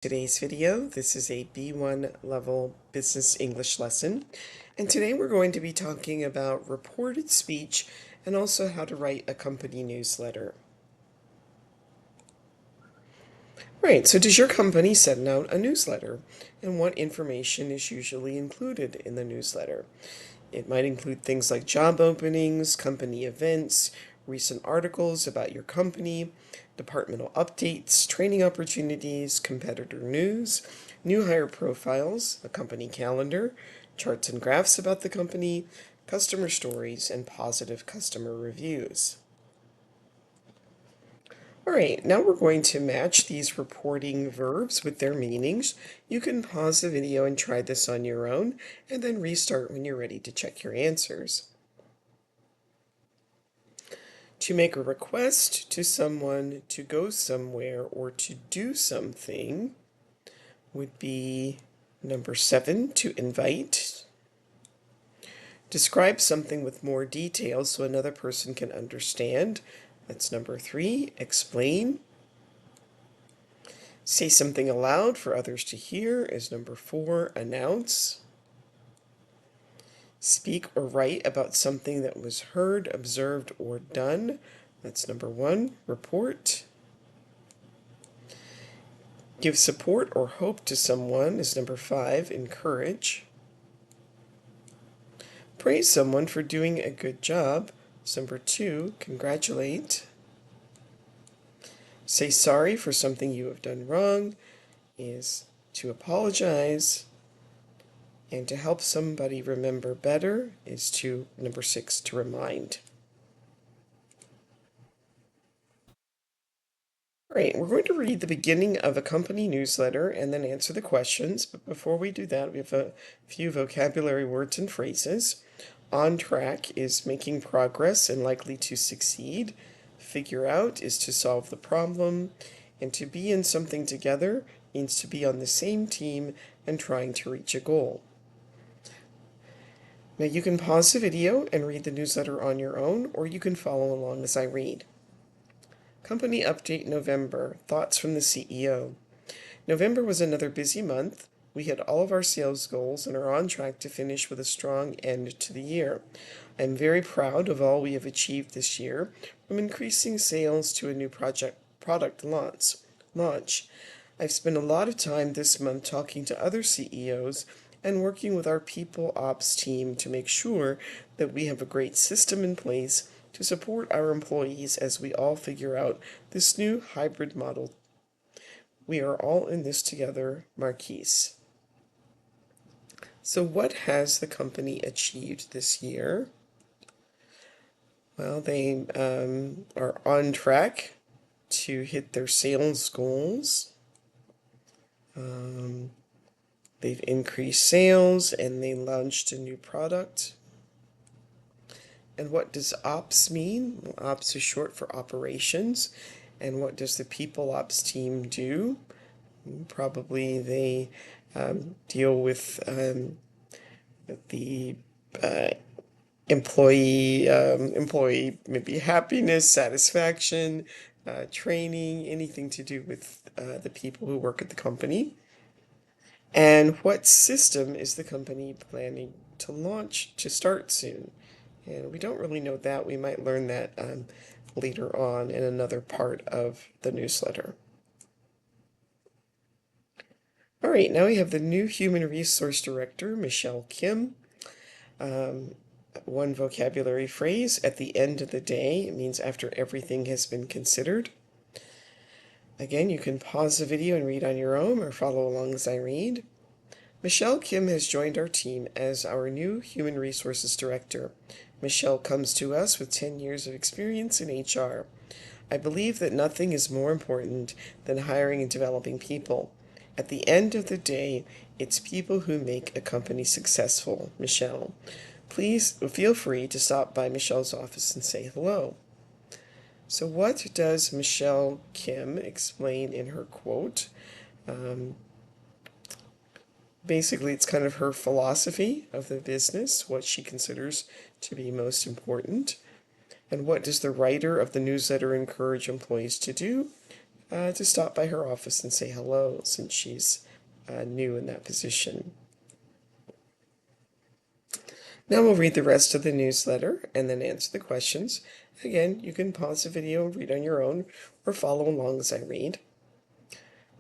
Today's video, this is a B1 level business English lesson, and today we're going to be talking about reported speech and also how to write a company newsletter. Right, so does your company send out a newsletter? And what information is usually included in the newsletter? It might include things like job openings, company events, recent articles about your company, departmental updates, training opportunities, competitor news, new hire profiles, a company calendar, charts and graphs about the company, customer stories, and positive customer reviews. All right, now we're going to match these reporting verbs with their meanings. You can pause the video and try this on your own, and then restart when you're ready to check your answers. To make a request to someone to go somewhere or to do something would be number 7, to invite. Describe something with more detail so another person can understand. That's number 3, explain. Say something aloud for others to hear is number 4, announce. Speak or write about something that was heard, observed, or done. That's number 1, report. Give support or hope to someone is number 5, encourage. Praise someone for doing a good job is number 2, congratulate. Say sorry for something you have done wrong is to apologize. And to help somebody remember better is to number 6, to remind. All right, we're going to read the beginning of a company newsletter and then answer the questions. But before we do that, we have a few vocabulary words and phrases. On track is making progress and likely to succeed. Figure out is to solve the problem. And to be in something together means to be on the same team and trying to reach a goal. Now you can pause the video and read the newsletter on your own, or you can follow along as I read. Company update November. Thoughts from the CEO. November was another busy month. We hit all of our sales goals and are on track to finish with a strong end to the year. I'm very proud of all we have achieved this year, from increasing sales to a new product launch. I've spent a lot of time this month talking to other CEOs and working with our people ops team to make sure that we have a great system in place to support our employees as we all figure out this new hybrid model. We are all in this together, Marquise. So what has the company achieved this year? Well, they are on track to hit their sales goals. They've increased sales and they launched a new product. And what does ops mean? Well, ops is short for operations. And what does the people ops team do? Probably they deal with the employee maybe happiness, satisfaction, training, anything to do with the people who work at the company. And what system is the company planning to start soon? And we don't really know that. We might learn that later on in another part of the newsletter. All right, now we have the new Human Resource Director, Michelle Kim. One vocabulary phrase, at the end of the day, it means after everything has been considered. Again, you can pause the video and read on your own or follow along as I read. Michelle Kim has joined our team as our new Human Resources Director. Michelle comes to us with 10 years of experience in HR. I believe that nothing is more important than hiring and developing people. At the end of the day, it's people who make a company successful. Michelle. Please feel free to stop by Michelle's office and say hello. So what does Michelle Kim explain in her quote? Basically, it's kind of her philosophy of the business, what she considers to be most important. And what does the writer of the newsletter encourage employees to do? to stop by her office and say hello since she's new in that position. Now we'll read the rest of the newsletter and then answer the questions. Again, you can pause the video and read on your own or follow along as I read.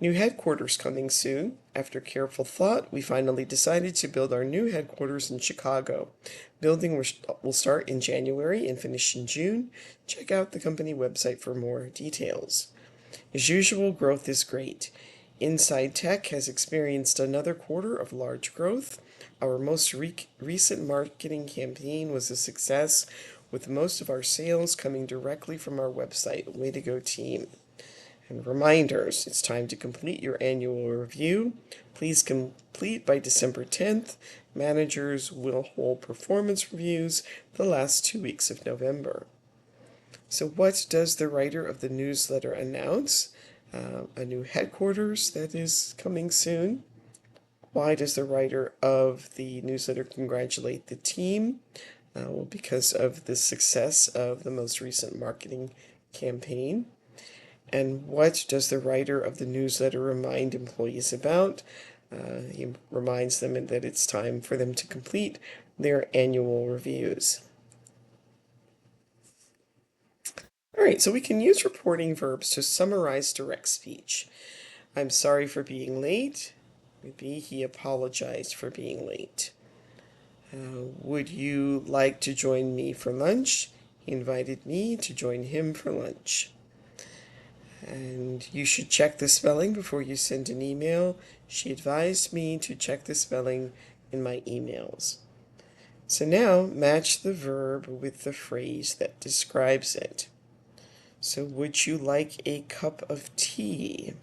New headquarters coming soon. After careful thought, we finally decided to build our new headquarters in Chicago. Building will start in January and finish in June. Check out the company website for more details. As usual, growth is great. Inside Tech has experienced another quarter of large growth. Our most recent marketing campaign was a success, with most of our sales coming directly from our website. Way to go, team. And reminders, it's time to complete your annual review. Please complete by December 10th. Managers will hold performance reviews the last 2 weeks of November. So what does the writer of the newsletter announce? A new headquarters that is coming soon. Why does the writer of the newsletter congratulate the team? Well, because of the success of the most recent marketing campaign. And what does the writer of the newsletter remind employees about? He reminds them that it's time for them to complete their annual reviews. All right, so we can use reporting verbs to summarize direct speech. I'm sorry for being late. Would be he apologized for being late. Would you like to join me for lunch? He invited me to join him for lunch. And you should check the spelling before you send an email. She advised me to check the spelling in my emails. So now match the verb with the phrase that describes it. So would you like a cup of tea?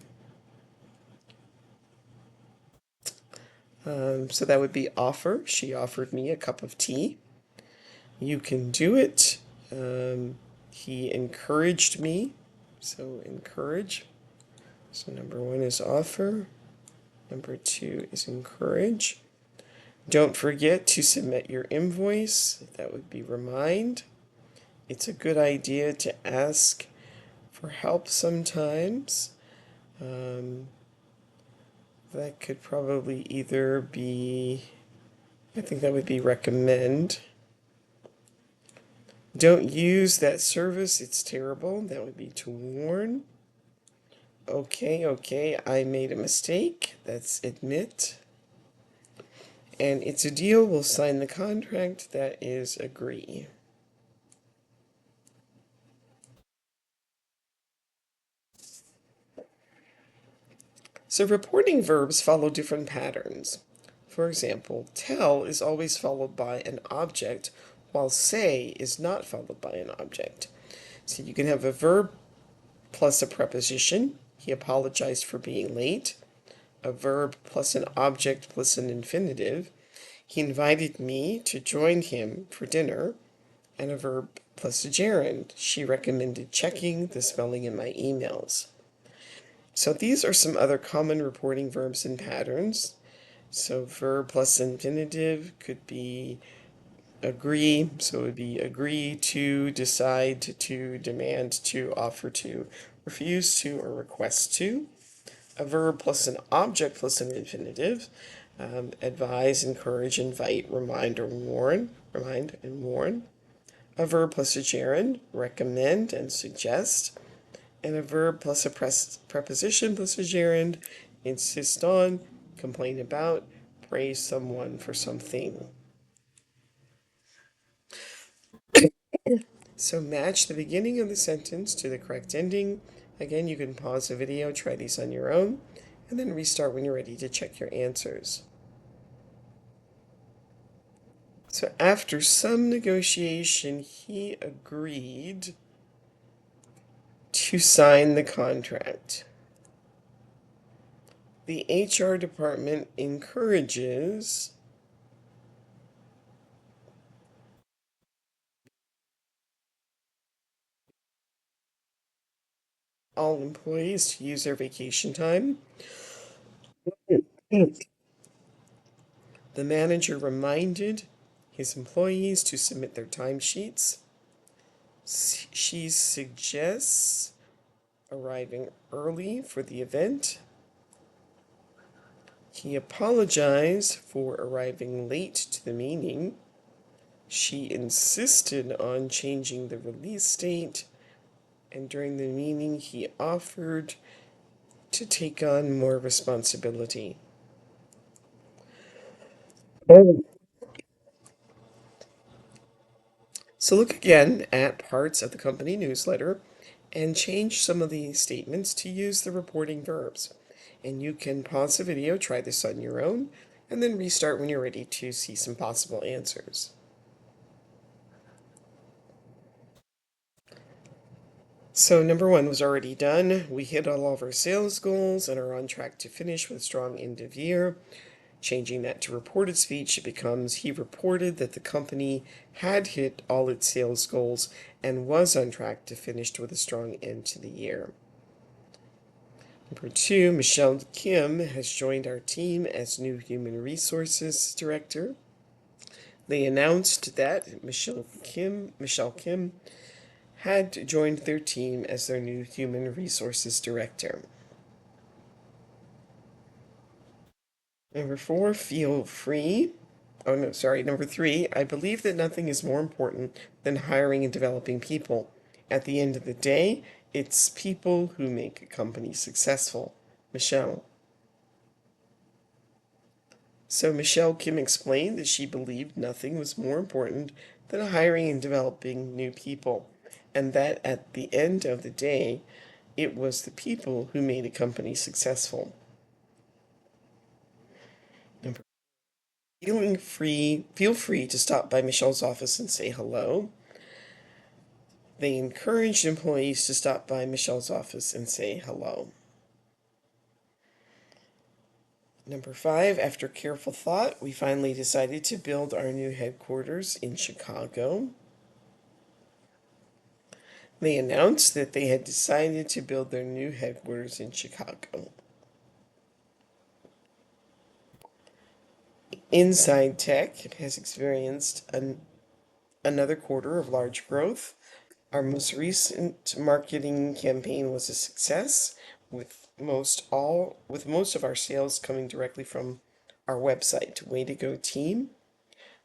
So that would be offer. She offered me a cup of tea. You can do it. He encouraged me. So encourage. So number 1 is offer. Number 2 is encourage. Don't forget to submit your invoice. That would be remind. It's a good idea to ask for help sometimes. That could probably either be, I think that would be recommend. Don't use that service, it's terrible. That would be to warn. Okay, I made a mistake. That's admit. And it's a deal, we'll sign the contract. That is agree. So reporting verbs follow different patterns. For example, tell is always followed by an object, while say is not followed by an object. So you can have a verb plus a preposition. He apologized for being late. A verb plus an object plus an infinitive. He invited me to join him for dinner. And a verb plus a gerund. She recommended checking the spelling in my emails. So these are some other common reporting verbs and patterns. So verb plus infinitive could be agree, so it would be agree to, decide to, demand to, offer to, refuse to, or request to. A verb plus an object plus an infinitive, advise, encourage, invite, remind, or warn, remind and warn. A verb plus a gerund, recommend and suggest. And a verb plus a preposition plus a gerund, insist on, complain about, praise someone for something. So match the beginning of the sentence to the correct ending. Again, you can pause the video, try these on your own, and then restart when you're ready to check your answers. So after some negotiation, he agreed to sign the contract. The HR department encourages all employees to use their vacation time. The manager reminded his employees to submit their timesheets. She suggests arriving early for the event. He apologized for arriving late to the meeting. She insisted on changing the release date, and during the meeting, he offered to take on more responsibility. So look again at parts of the company newsletter and change some of the statements to use the reporting verbs. And you can pause the video, try this on your own, and then restart when you're ready to see some possible answers. So number 1 was already done. We hit all of our sales goals and are on track to finish with a strong end of year. Changing that to reported speech, it becomes he reported that the company had hit all its sales goals and was on track to finish with a strong end to the year. Number 2, Michelle Kim has joined our team as new Human Resources Director. They announced that Michelle Kim had joined their team as their new Human Resources Director. Number 4, feel free. Oh, no, sorry. Number 3, I believe that nothing is more important than hiring and developing people. At the end of the day, it's people who make a company successful. Michelle. So Michelle Kim explained that she believed nothing was more important than hiring and developing new people, and that at the end of the day, it was the people who made a company successful. Number feel free to stop by Michelle's office and say hello. They encouraged employees to stop by Michelle's office and say hello. Number 5, after careful thought, we finally decided to build our new headquarters in Chicago. They announced that they had decided to build their new headquarters in Chicago. Inside Tech has experienced another quarter of large growth. Our most recent marketing campaign was a success, with most of our sales coming directly from our website. Way to go, team.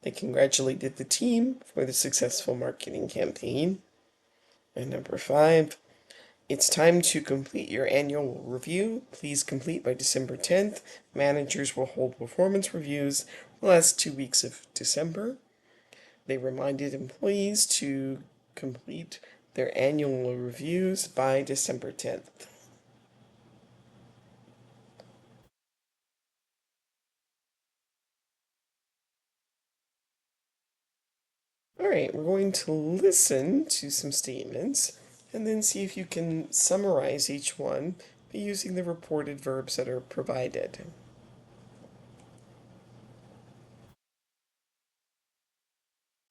They congratulated the team for the successful marketing campaign. And number 5, it's time to complete your annual review. Please complete by December 10th. Managers will hold performance reviews the last 2 weeks of December. They reminded employees to complete their annual reviews by December 10th. All right, we're going to listen to some statements and then see if you can summarize each one by using the reported verbs that are provided.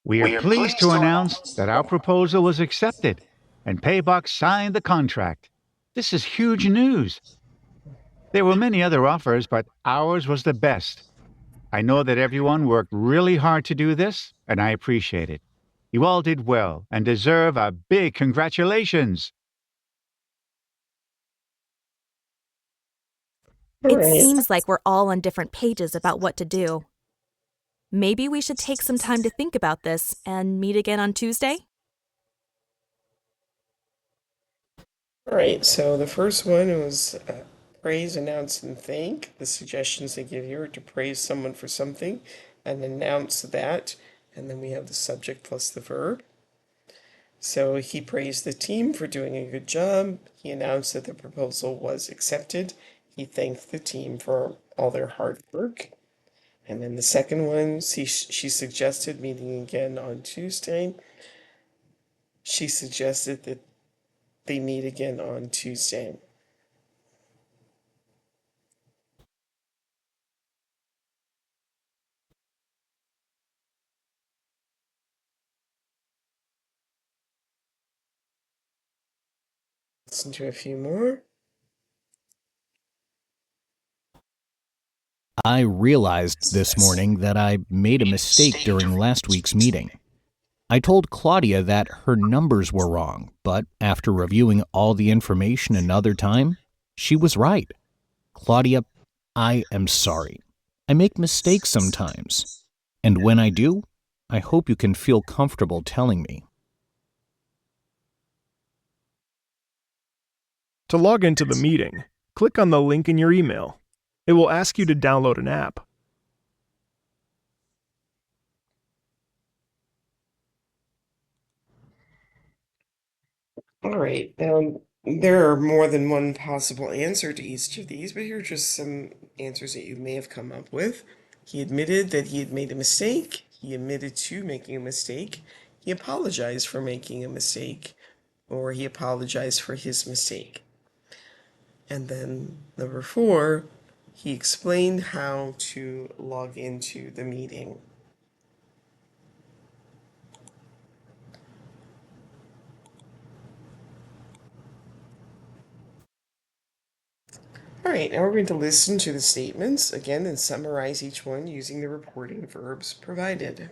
We are pleased to announce that our proposal was accepted and Paybox signed the contract. This is huge news. There were many other offers, but ours was the best. I know that everyone worked really hard to do this, and I appreciate it. You all did well and deserve a big congratulations. It seems like we're all on different pages about what to do. Maybe we should take some time to think about this and meet again on Tuesday? All right, so the first one was praise, announce, and thank. The suggestions they give you are to praise someone for something and announce that, and then we have the subject plus the verb. So he praised the team for doing a good job. He announced that the proposal was accepted. He thanked the team for all their hard work. And then the second one, she suggested meeting again on Tuesday. She suggested that they meet again on Tuesday. Listen to a few more. I realized this morning that I made a mistake during last week's meeting. I told Claudia that her numbers were wrong, but after reviewing all the information another time, she was right. Claudia, I am sorry. I make mistakes sometimes. And when I do, I hope you can feel comfortable telling me. To log into the meeting, click on the link in your email. It will ask you to download an app. All right. There are more than one possible answer to each of these, but here are just some answers that you may have come up with. He admitted that he had made a mistake. He admitted to making a mistake. He apologized for making a mistake, or he apologized for his mistake. And then number 4, he explained how to log into the meeting. All right, now we're going to listen to the statements again and summarize each one using the reporting verbs provided.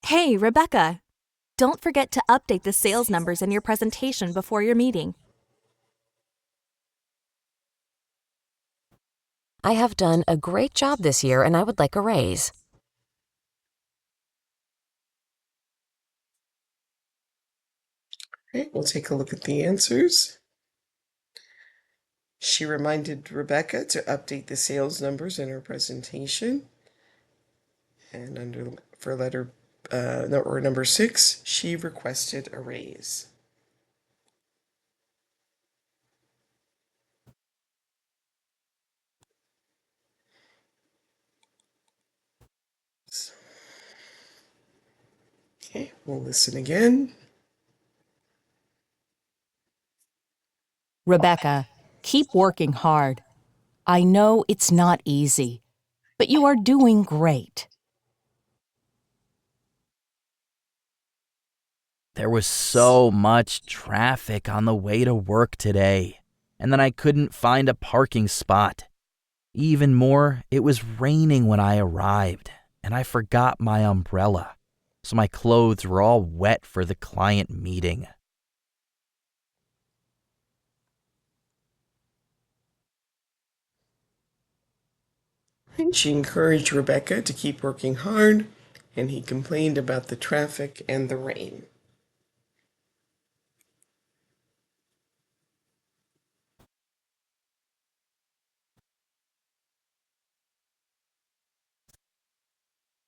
Hey, Rebecca, don't forget to update the sales numbers in your presentation before your meeting. I have done a great job this year and I would like a raise. Okay, we'll take a look at the answers. She reminded Rebecca to update the sales numbers in her presentation. And for number 6, she requested a raise. Okay, we'll listen again. Rebecca, keep working hard. I know it's not easy, but you are doing great. There was so much traffic on the way to work today, and then I couldn't find a parking spot. Even more, it was raining when I arrived, and I forgot my umbrella, so my clothes were all wet for the client meeting. And she encouraged Rebecca to keep working hard, and he complained about the traffic and the rain.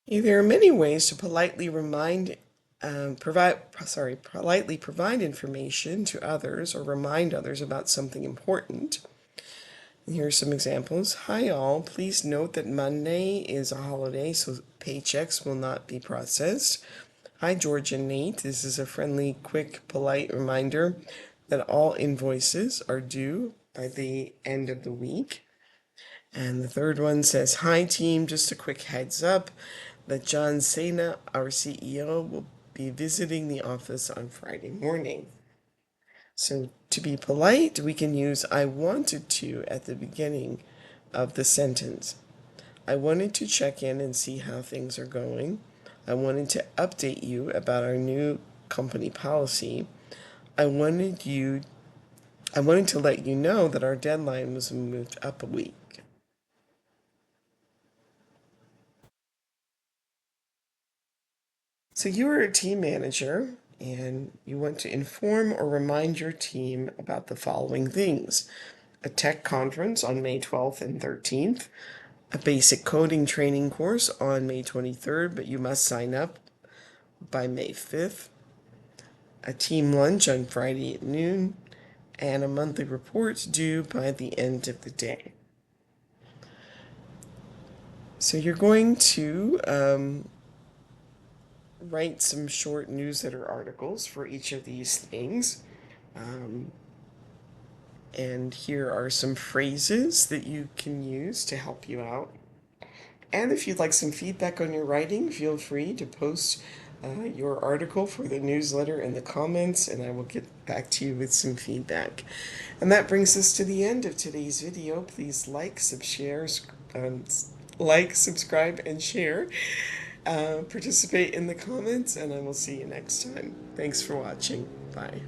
There are many ways to politely provide information to others or remind others about something important. And here are some examples. Hi all, please note that Monday is a holiday, so paychecks will not be processed. Hi George and Nate, this is a friendly, quick, polite reminder that all invoices are due by the end of the week. And the third one says, hi team, just a quick heads up that John Cena, our CEO, will be visiting the office on Friday morning. So to be polite, we can use I wanted to at the beginning of the sentence. I wanted to check in and see how things are going. I wanted to update you about our new company policy. I wanted to let you know that our deadline was moved up a week. So you are a team manager and you want to inform or remind your team about the following things: a tech conference on May 12th and 13th, a basic coding training course on May 23rd, but you must sign up by May 5th, a team lunch on Friday at noon, and a monthly report due by the end of the day. So you're going to write some short newsletter articles for each of these things. And here are some phrases that you can use to help you out. And if you'd like some feedback on your writing, feel free to post your article for the newsletter in the comments, and I will get back to you with some feedback. And that brings us to the end of today's video. Please like, subscribe, and share. Participate in the comments, and I will see you next time. Thanks for watching. Bye.